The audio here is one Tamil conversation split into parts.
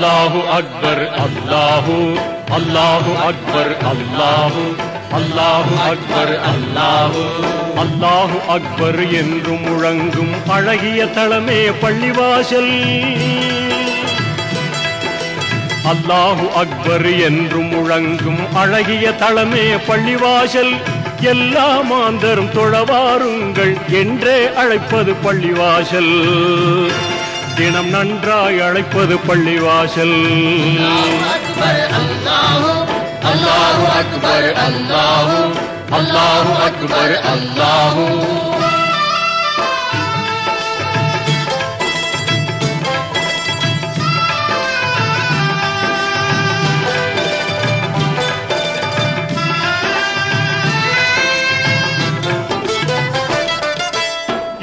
அல்லாஹு அக்பர் அல்லாஹு அல்லாஹு அக்பர் அல்லாஹு அல்லாஹு அக்பர் அல்லாஹு அல்லாஹு அக்பர் என்று முழங்கும் அழகிய தளமே பள்ளிவாசல். அல்லாஹு அக்பர் என்று முழங்கும் அழகிய தளமே பள்ளிவாசல். எல்லா மாந்தரும் தொழவாருங்கள் என்றே அழைப்பது பள்ளிவாசல். தினம் நன்றாய் அழைப்பது பள்ளிவாசல். அல்லாஹு அக்பர் அல்லாஹு அல்லாஹு அக்பர் அல்லாஹு.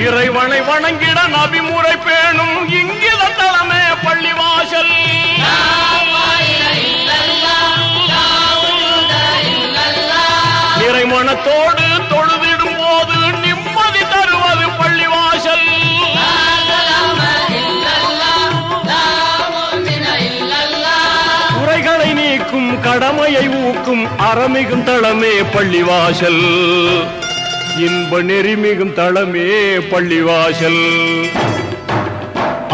இறைவனை வணங்கிட நபிமுறை பேணும் இங்கித தளமே பள்ளிவாசல். இறைமனத்தோடு தொழுதிடும் போது நிம்மதி தருவது பள்ளிவாசல். குறைகளை நீக்கும் கடமையை ஊக்கும் அறமிகும் தளமே பள்ளிவாசல். இன்ப நெறிமிகும் தளமே பள்ளிவாசல்.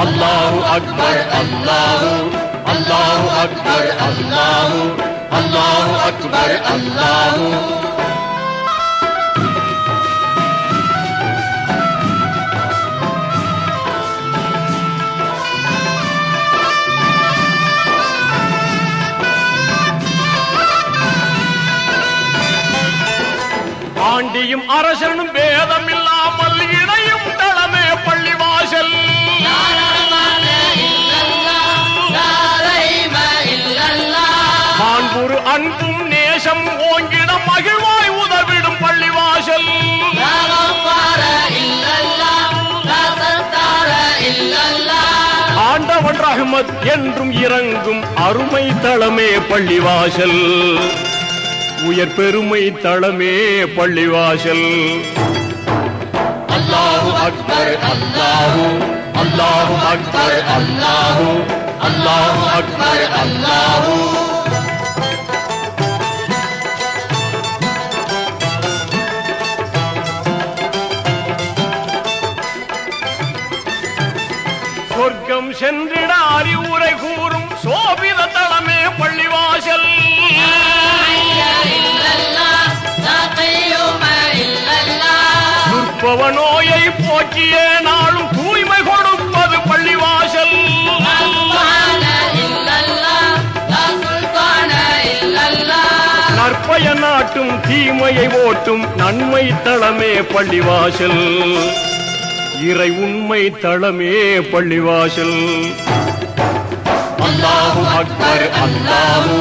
அல்லாஹு அக்பர் அல்லாஹு அல்லாஹு அக்பர் அல்லாஹு அல்லாஹு அக்பர் அல்லாஹு. ஆண்டியும் அரசனும் பேதம் இல்லாமல் இணையும் தளமே பள்ளிவாசல். மாண்புறு அன்பும் நேசம் ஓங்கிட மகிழ்வாய் உதவிடும் பள்ளிவாசல். ஆண்டவன் ரஹ்மத் என்றும் இறங்கும் அருமை தளமே பள்ளிவாசல். உயர் பெருமை தளமே பள்ளிவாசல். அல்லாஹு அக்பர் அல்லாஹு அல்லாஹு அக்பர் அல்லாஹு அல்லாஹு அக்பர் அல்லாஹு. சொர்க்கம் சென்றிட அறிவுரை கூறும் சோபித தளமே பள்ளிவாசல். துர்ப்பவ நோயை போக்கிய நாளும் தூய்மை கொடுப்பது பள்ளிவாசல். நற்பய நாட்டும் தீமையை ஓட்டும் நன்மை தளமே பள்ளிவாசல். இறை உண்மை தளமே பள்ளிவாசல். அல்லாஹு அக்பர் அல்லாஹு